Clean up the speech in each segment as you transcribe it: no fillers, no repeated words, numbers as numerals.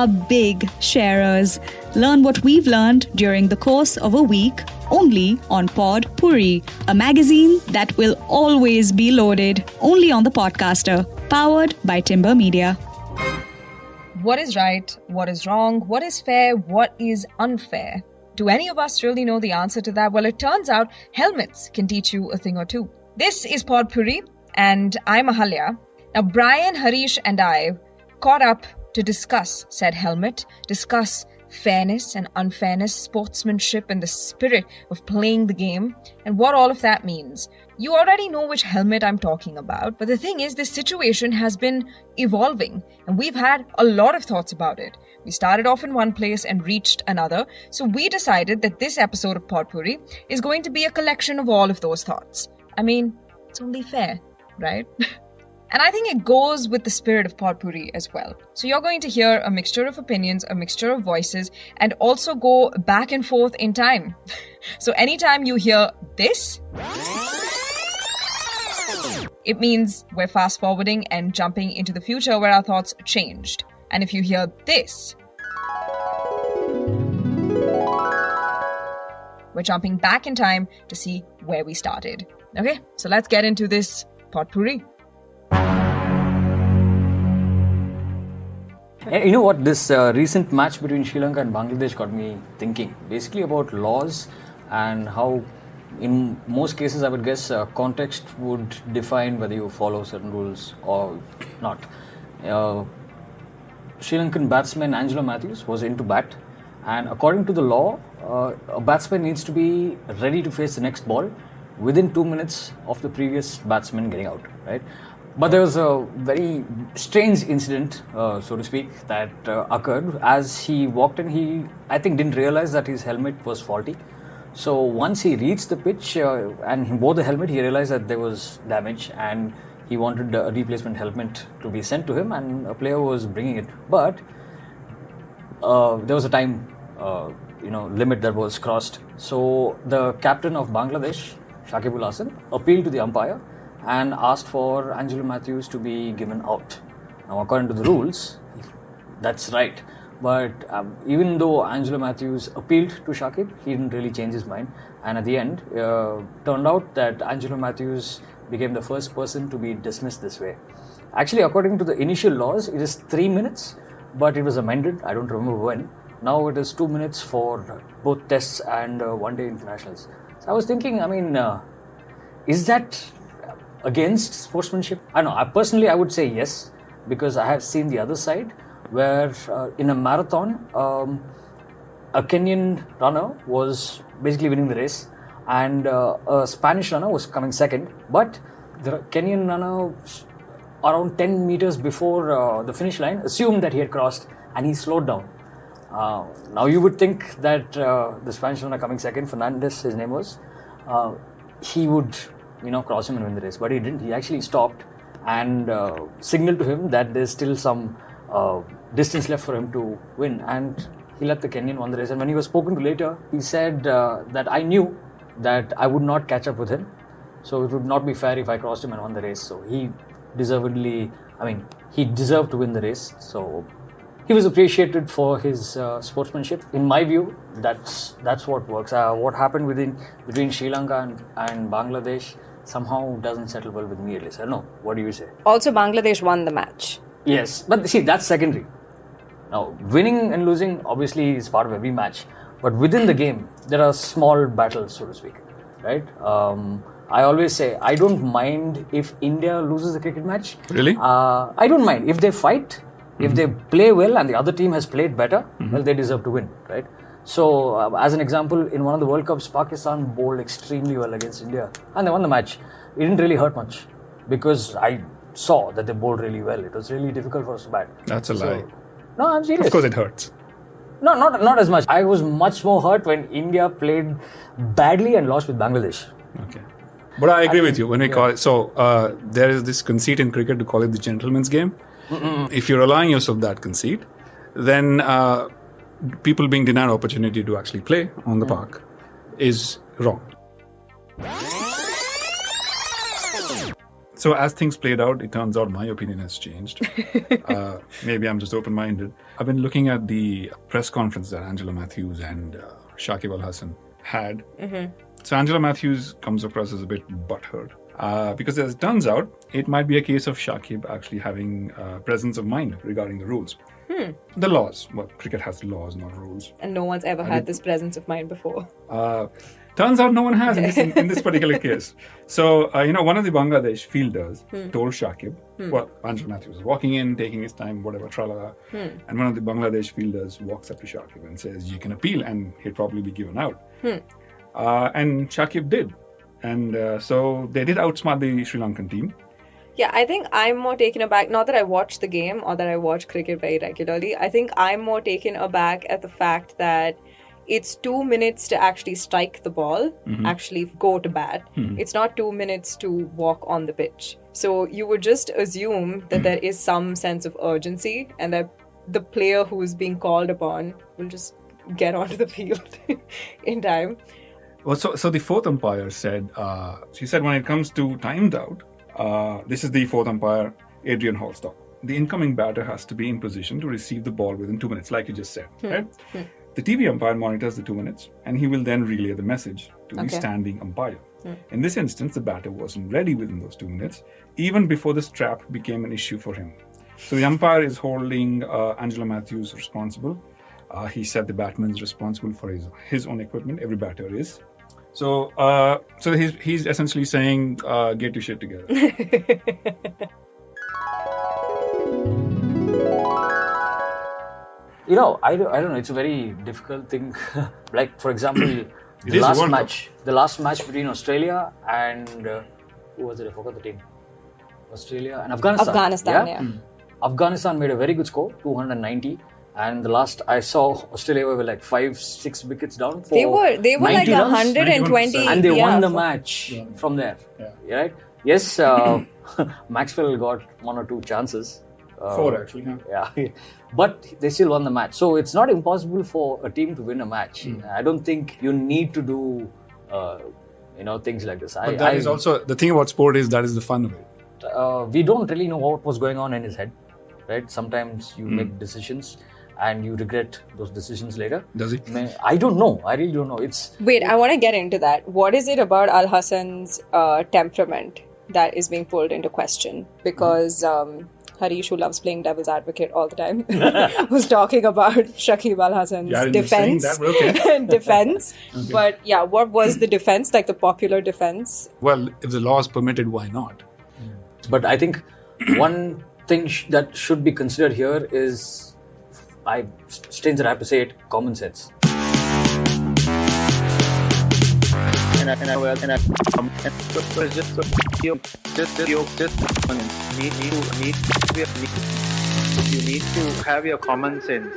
are big sharers. Learn what we've learned during the course of a week only on Pod Pourri, a magazine that will always be loaded, only on the Podcaster, powered by Timber Media. What is right? What is wrong? What is fair? What is unfair? Do any of us really know the answer to that? Well, it turns out helmets can teach you a thing or two. This is Pod Pourri, and I'm Ahalya. Now, Brian, Harish, and I caught up to discuss said helmet, discuss fairness and unfairness, sportsmanship, and the spirit of playing the game, and what all of that means. You already know which helmet I'm talking about, but the thing is, this situation has been evolving, and we've had a lot of thoughts about it. We started off in one place and reached another, so we decided that this episode of Pod Pourri is going to be a collection of all of those thoughts. I mean, it's only fair, right? And I think it goes with the spirit of Pod Pourri as well. So you're going to hear a mixture of opinions, a mixture of voices, and also go back and forth in time. So anytime you hear this, it means we're fast forwarding and jumping into the future where our thoughts changed. And if you hear this, we're jumping back in time to see where we started. Okay, so let's get into this Pod Pourri. You know what, this recent match between Sri Lanka and Bangladesh got me thinking basically about laws and how in most cases I would guess context would define whether you follow certain rules or not. Sri Lankan batsman Angelo Matthews was into bat, and according to the law, a batsman needs to be ready to face the next ball within 2 minutes of the previous batsman getting out, right? But there was a very strange incident, so to speak, that occurred. As he walked in, he, I think, didn't realize that his helmet was faulty. So once he reached the pitch and he wore the helmet, he realized that there was damage and he wanted a replacement helmet to be sent to him, and a player was bringing it. But there was a time, limit that was crossed. So the captain of Bangladesh, Al-Hasan, appealed to the umpire and asked for Angelo Matthews to be given out. Now, according to the rules, that's right. But even though Angelo Matthews appealed to Shakib, he didn't really change his mind. And at the end, turned out that Angelo Matthews became the first person to be dismissed this way. Actually, according to the initial laws, it is 3 minutes, but it was amended. I don't remember when. Now it is 2 minutes for both tests and one-day internationals. So I was thinking, is that against sportsmanship? I don't know. Personally, I would say yes, because I have seen the other side where in a marathon, a Kenyan runner was basically winning the race and a Spanish runner was coming second, but the Kenyan runner around 10 meters before the finish line assumed that he had crossed and he slowed down. Now you would think that the Spanish runner coming second, Fernandez, his name was, he would cross him and win the race, but he didn't. He actually stopped and signaled to him that there's still some distance left for him to win, and he let the Kenyan win the race. And when he was spoken to later, he said that I knew that I would not catch up with him, so it would not be fair if I crossed him and won the race. So he deserved to win the race. So he was appreciated for his sportsmanship. In my view, that's what works. What happened between Sri Lanka and Bangladesh somehow doesn't settle well with me, at least. I don't know. What do you say? Also, Bangladesh won the match. Yes, but see, that's secondary. Now, winning and losing obviously is part of every match. But within the game, there are small battles, so to speak, right? I always say, I don't mind if India loses a cricket match. Really? I don't mind. If they fight, if they play well and the other team has played better, well, they deserve to win, right? So, as an example, in one of the World Cups, Pakistan bowled extremely well against India and they won the match. It didn't really hurt much because I saw that they bowled really well. It was really difficult for us to bat. That's a lie. No, I'm serious. Of course it hurts. No, not as much. I was much more hurt when India played badly and lost with Bangladesh. Okay. But I agree with you. When we call it, there is this conceit in cricket to call it the gentleman's game. If you're allowing yourself that conceit, then people being denied opportunity to actually play on the park is wrong. So as things played out, it turns out my opinion has changed. Maybe I'm just open-minded. I've been looking at the press conference that Angela Matthews and Shakib Al-Hasan had. So Angela Matthews comes across as a bit butthurt. Because as it turns out, it might be a case of Shakib actually having presence of mind regarding the rules. The laws. Well, cricket has laws, not rules. And no one's ever had this presence of mind before. Turns out no one has in this particular case. So, one of the Bangladesh fielders told Shakib, well, Angela Matthews was walking in, taking his time, whatever, tralala. And one of the Bangladesh fielders walks up to Shakib and says, you can appeal, and he'll probably be given out. And Shakib did. And so they did outsmart the Sri Lankan team. Yeah, I think I'm more taken aback, not that I watch the game or that I watch cricket very regularly. I think I'm more taken aback at the fact that it's 2 minutes to actually strike the ball, actually go to bat. It's not 2 minutes to walk on the pitch. So you would just assume that there is some sense of urgency and that the player who is being called upon will just get onto the field in time. Well, so the fourth umpire said, she said when it comes to timed out, this is the fourth umpire, Adrian Hallstock. The incoming batter has to be in position to receive the ball within 2 minutes, like you just said, right? The TV umpire monitors the 2 minutes and he will then relay the message to the standing umpire. In this instance, the batter wasn't ready within those 2 minutes, even before the strap became an issue for him. So the umpire is holding Angela Matthews responsible. He said the batsman is responsible for his own equipment. Every batter is. So he's essentially saying, get your shit together. I don't know. It's a very difficult thing. Like, for example, the last match between Australia and who was it? I forgot the team. Australia and Afghanistan. Yeah. Afghanistan made a very good score, 290. And the last I saw, Australia were like 5-6 wickets down. They were like 120. And they won the match from there. Yeah. Right? Yes, Maxwell got 1 or 2 chances. 4 actually. Yeah. But they still won the match. So it's not impossible for a team to win a match. I don't think you need to do things like this. But that is also the thing about sport is that is the fun of it. We don't really know what was going on in his head, right? Sometimes you make decisions and you regret those decisions later. Does he? I don't know. I really don't know. Wait, I want to get into that. What is it about Al-Hasan's temperament that is being pulled into question? Because Harish, who loves playing devil's advocate all the time, was talking about Shakib Al-Hasan's defense. Defense. Okay. But yeah, what was the defense, like the popular defense? Well, if the law is permitted, why not? But I think one thing that should be considered here is, strange that I have to say it, common sense. You need to have your common sense.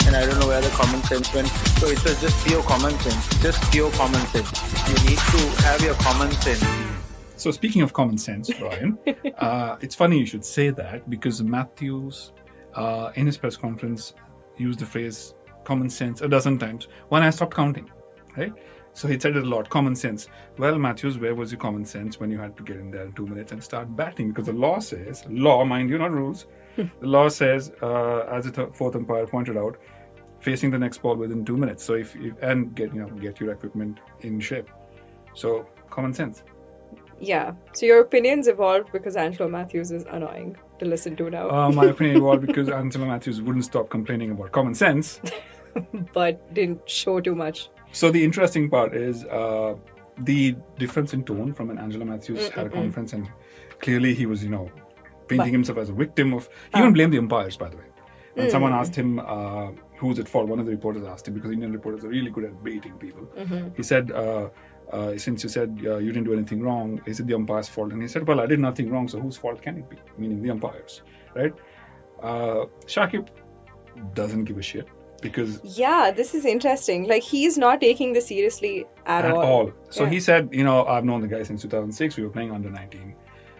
And I don't know where the common sense went. So it was just pure common sense. Just pure common sense. You need to have your common sense. So speaking of common sense, Ryan, it's funny you should say that because Matthews, in his press conference, used the phrase common sense a dozen times when I stopped counting, right? So he said it a lot, common sense. Well, Matthews, where was your common sense when you had to get in there in 2 minutes and start batting? Because the law says, mind you, not rules, the law says, as the fourth umpire pointed out, facing the next ball within 2 minutes. So get your equipment in shape. So common sense. Yeah. So your opinions evolved because Angela Matthews is annoying to listen to now. My opinion evolved because Angela Matthews wouldn't stop complaining about common sense. But didn't show too much. So the interesting part is the difference in tone from when Angela Matthews had a conference and clearly he was, painting himself as a victim of... He even blamed the umpires, by the way. When someone asked him who's at fault, one of the reporters asked him, because Indian reporters are really good at baiting people. He said... since you said you didn't do anything wrong, is it the umpire's fault? And he said, well, I did nothing wrong, so whose fault can it be? Meaning the umpires, right? Shakib doesn't give a shit because... Yeah, this is interesting. Like, he's not taking this seriously at all. So he said, I've known the guy since 2006. We were playing under 19.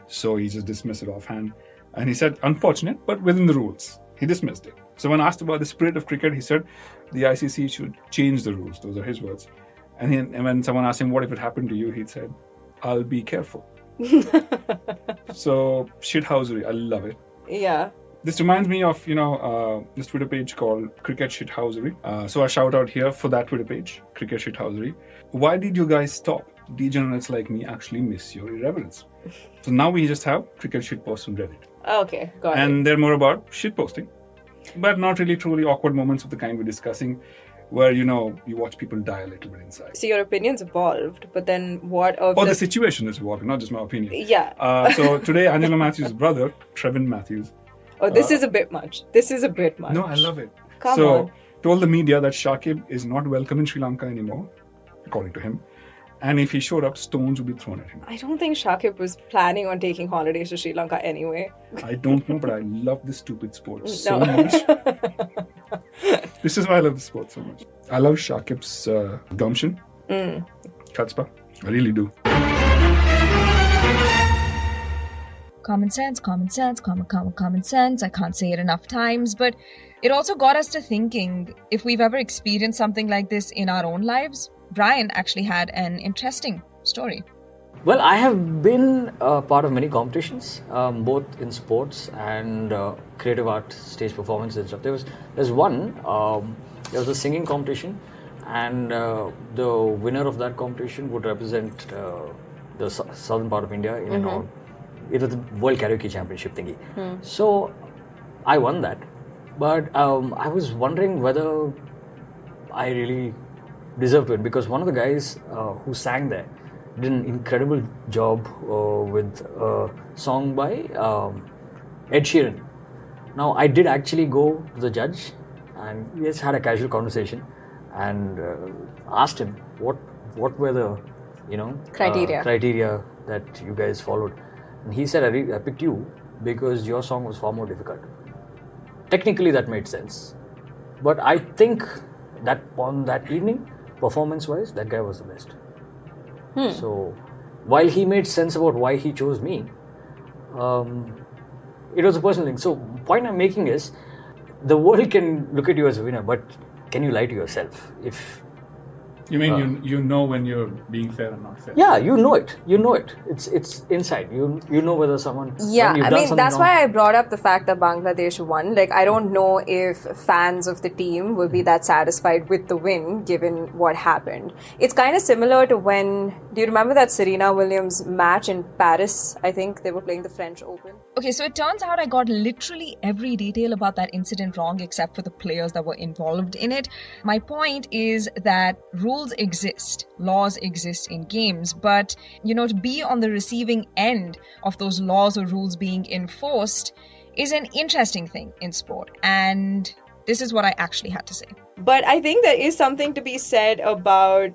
So he just dismissed it offhand. And he said, unfortunate, but within the rules. He dismissed it. So when asked about the spirit of cricket, he said, the ICC should change the rules. Those are his words. And when someone asked him, what if it happened to you? He said, I'll be careful. So, shithousery, I love it. Yeah. This reminds me of, this Twitter page called Cricket Shithousery. So a shout out here for that Twitter page, Cricket Shithousery. Why did you guys stop? Degenerates like me actually miss your irreverence. So now we just have Cricket Shitpost on Reddit. Okay, got it. And they're more about shitposting, but not really truly awkward moments of the kind we're discussing, where, you watch people die a little bit inside. So your opinion's evolved, but then what of the situation is evolving, not just my opinion. Yeah. So today, Angela Matthews' brother, Trevin Matthews. Oh, this is a bit much. This is a bit much. No, I love it. Come on. Told the media that Shakib is not welcome in Sri Lanka anymore, according to him. And if he showed up, stones would be thrown at him. I don't think Shakib was planning on taking holidays to Sri Lanka anyway. I don't know, but I love this stupid sport so much. This is why I love the sport so much. I love Shakib's gumption. Chutzpah. I really do. Common sense, common sense, common sense. I can't say it enough times, but it also got us to thinking if we've ever experienced something like this in our own lives. Brian actually had an interesting story. Well, I have been part of many competitions, both in sports and creative art, stage performances and stuff. There's one, there was a singing competition, and the winner of that competition would represent the southern part of India in it was the World Karaoke Championship thingy. So I won that, but I was wondering whether I really deserved to win, because one of the guys who sang there did an incredible job with a song by Ed Sheeran. Now, I did actually go to the judge and we just had a casual conversation and asked him what were the criteria that you guys followed. And he said, I picked you because your song was far more difficult. Technically, that made sense. But I think that on that evening, performance-wise, that guy was the best. So, while he made sense about why he chose me, it was a personal thing. So, point I'm making is, the world can look at you as a winner, but can you lie to yourself? If you mean you know when you're being fair or not fair? Yeah, you know it. It's inside. You know whether someone. Yeah, I mean that's why I brought up the fact that Bangladesh won. Like, I don't know if fans of the team will be that satisfied with the win given what happened. It's kind of similar to when, do you remember that Serena Williams match in Paris? I think they were playing the French Open. Okay, so it turns out I got literally every detail about that incident wrong except for the players that were involved in it. My point is that rules exist, laws exist in games, but, to be on the receiving end of those laws or rules being enforced is an interesting thing in sport. And this is what I actually had to say. But I think there is something to be said about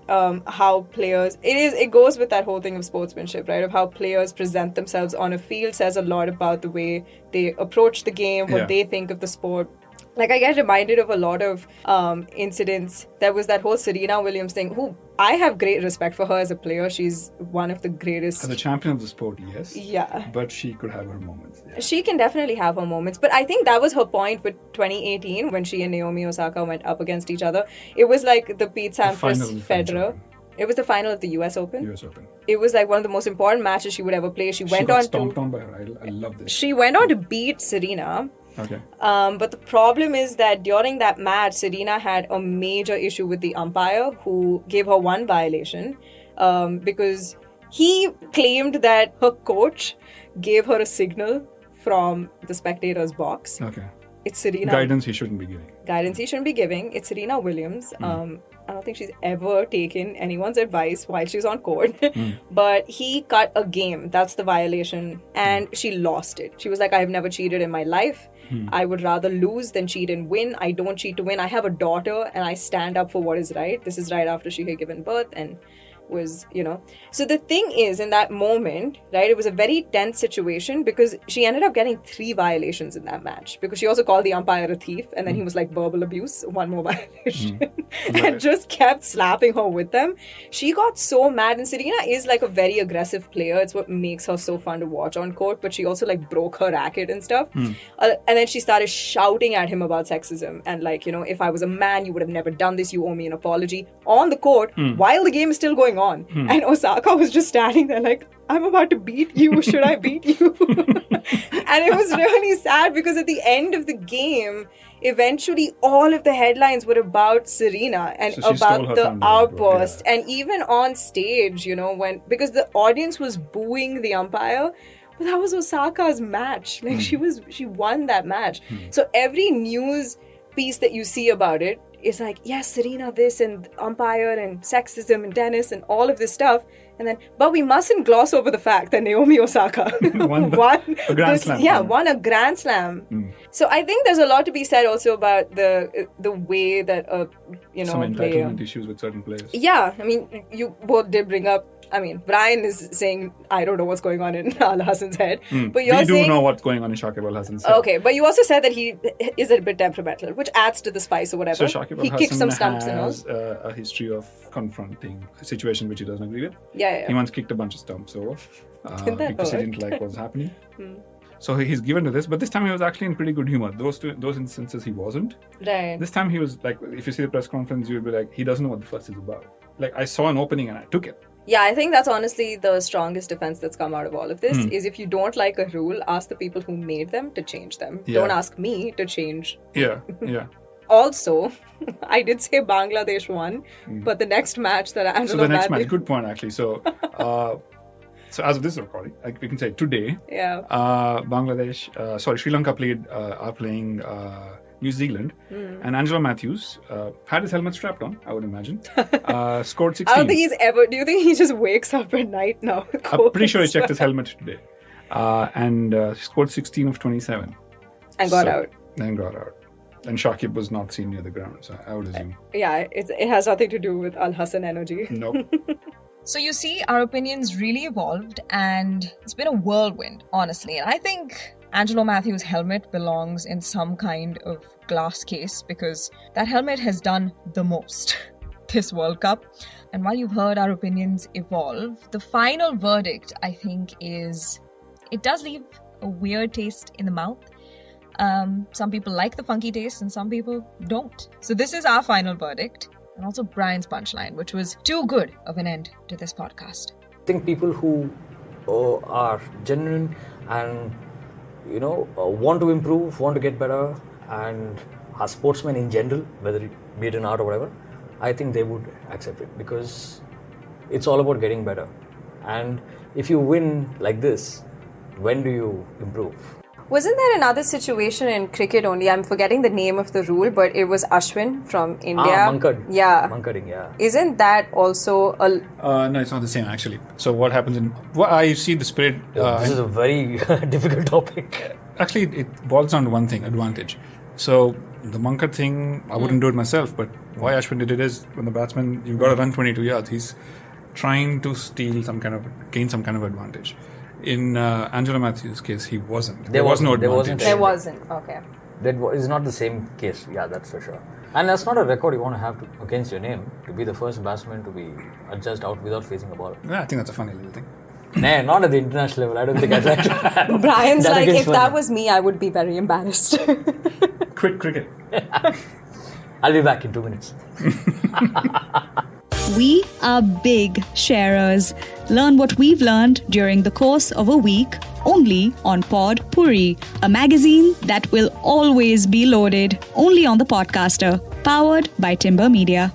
how players, it goes with that whole thing of sportsmanship, right? Of how players present themselves on a field says a lot about the way they approach the game, what they think of the sport. Like, I get reminded of a lot of incidents. There was that whole Serena Williams thing, who I have great respect for her as a player. She's one of the greatest. As a champion of the sport, yes. Yeah. But she could have her moments. Yeah. She can definitely have her moments. But I think that was her point with 2018 when she and Naomi Osaka went up against each other. It was like the Pete Sampras Federer. It was the final of the US Open. US Open. It was like one of the most important matches she would ever play. She went on stomped on by her. I love this. She went on to beat Serena. Okay. But the problem is that during that match, Serena had a major issue with the umpire who gave her one violation because he claimed that her coach gave her a signal from the spectator's box. Okay. It's Serena. Guidance he shouldn't be giving. Guidance he shouldn't be giving. It's Serena Williams. I don't think she's ever taken anyone's advice while she's on court. But he cut a game. That's the violation. And she lost it. She was like, I've never cheated in my life. I would rather lose than cheat and win. I don't cheat to win. I have a daughter and I stand up for what is right. This is right after she had given birth and was, So the thing is, in that moment, right, it was a very tense situation because she ended up getting 3 violations in that match because she also called the umpire a thief and then he was like verbal abuse, 1 more violation and just kept slapping her with them. She got so mad, and Serena is like a very aggressive player. It's what makes her so fun to watch on court, but she also like broke her racket and stuff. And then she started shouting at him about sexism and like, if I was a man, you would have never done this. You owe me an apology on the court while the game is still going on. And Osaka was just standing there like, I'm about to beat you. Should I beat you? And it was really sad because at the end of the game, eventually all of the headlines were about Serena and So she stole about her the thunder, outburst. yeah. And even on stage, because the audience was booing the umpire, but that was Osaka's match. Like she won that match. So every news piece that you see about it is like, yes, Serena this and umpire and sexism and tennis and all of this stuff. And then, but we mustn't gloss over the fact that Naomi Osaka Won a Grand Slam. Yeah, won a Grand Slam. So I think there's a lot to be said also about the way that Some player. entitlement issues with certain players. Yeah, I mean, you both did bring up. I mean, Brian is saying, I don't know what's going on in Al-Hasan's head. But you're We do saying, know what's going on in Shakib Al-Hasan's head. okay, but you also said that he is a bit temperamental, which adds to the spice or whatever. So Shakib He kicked some Al-Hasan stumps and all. has a history of confronting a situation which he doesn't agree with. Yeah. He once kicked a bunch of stumps over Did that because he hurt? didn't like what was happening. So he's given to this, but this time he was actually in pretty good humor. Those instances he wasn't. Right. This time he was like, if you see the press conference, you'll be like, he doesn't know what the fuss is about. Like, I saw an opening and I took it. Yeah, I think that's honestly the strongest defense that's come out of all of this is if you don't like a rule, ask the people who made them to change them. Yeah. Don't ask me to change. Yeah. Also, I did say Bangladesh won, but the next match that So Angelo the next Matthews... match, good point actually. So, so as of this recording, like we can say today, Yeah. Sri Lanka are playing New Zealand, and Angelo Matthews had his helmet strapped on, I would imagine, scored 16. I don't think he's ever... Do you think he just wakes up at night now? I'm pretty sure he checked his helmet today, and scored 16 of 27. And got out. And got out. And Shakib was not seen near the ground, so I would assume. Yeah, it has nothing to do with Al-Hasan energy. Nope. So you see, our opinions really evolved and it's been a whirlwind, honestly. And I think Angelo Matthews' helmet belongs in some kind of glass case because that helmet has done the most this World Cup. And while you've heard our opinions evolve, the final verdict, I think, is it does leave a weird taste in the mouth. Some people like the funky taste and some people don't. So this is our final verdict. And also Brian's punchline, which was too good of an end to this podcast. I think people who are genuine and want to improve, want to get better, and are sportsmen in general, whether it be it in art or whatever, I think they would accept it because it's all about getting better. And if you win like this, when do you improve? Wasn't there another situation in cricket only? I'm forgetting the name of the rule, but it was Ashwin from India. Mankad. Yeah. Mankading, yeah. Isn't that also a... No, it's not the same actually. So what happens I see the spirit... This is a very difficult topic. Actually, it boils down to one thing, advantage. So the Mankad thing, I wouldn't do it myself, but why Ashwin did it is when the batsman, you've got to run 22 yards, he's trying to gain some kind of advantage. In Angelo Matthews' case, he wasn't. There was no advantage. There wasn't. Okay. That is not the same case. Yeah, that's for sure. And that's not a record you want to have against your name, to be the first batsman to be adjudged out without facing a ball. Yeah, I think that's a funny little thing. Nah, not at the international level. I don't think I'd like to. Brian's That like, against if one. that was me, I would be very embarrassed. Quick cricket. I'll be back in 2 minutes. We are big sharers. Learn what we've learned during the course of a week only on Pod Pourri, a magazine that will always be loaded only on the Podcaster, powered by Timber Media.